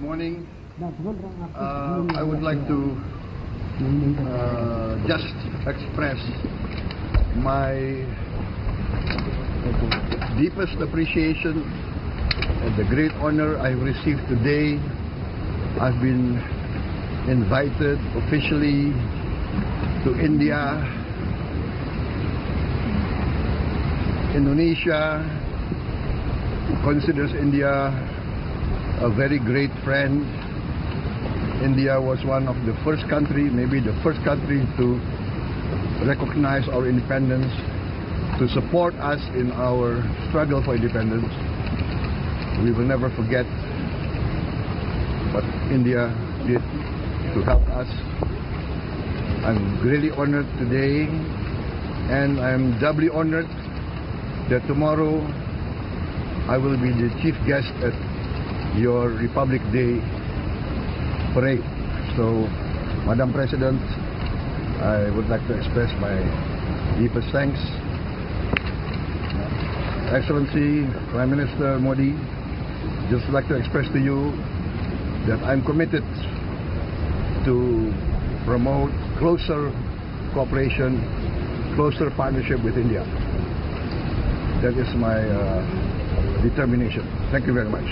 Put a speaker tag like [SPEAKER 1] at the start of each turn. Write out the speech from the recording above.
[SPEAKER 1] morning. I would like to just express my deepest appreciation and the great honor I've received today. I've been invited officially to India, Indonesia considers India a very great friend. India was one of the first country, maybe the first country to recognize our independence, to support us in our struggle for independence. We will never forget what India did to help us. I'm really honored today, and I'm doubly honored that tomorrow I will be the chief guest at your Republic Day parade. So, Madam President, I would like to express my deepest thanks. Excellency Prime Minister Modi, just like to express to you that I'm committed to promote closer cooperation, closer partnership with India. That is my determination. Thank you very much.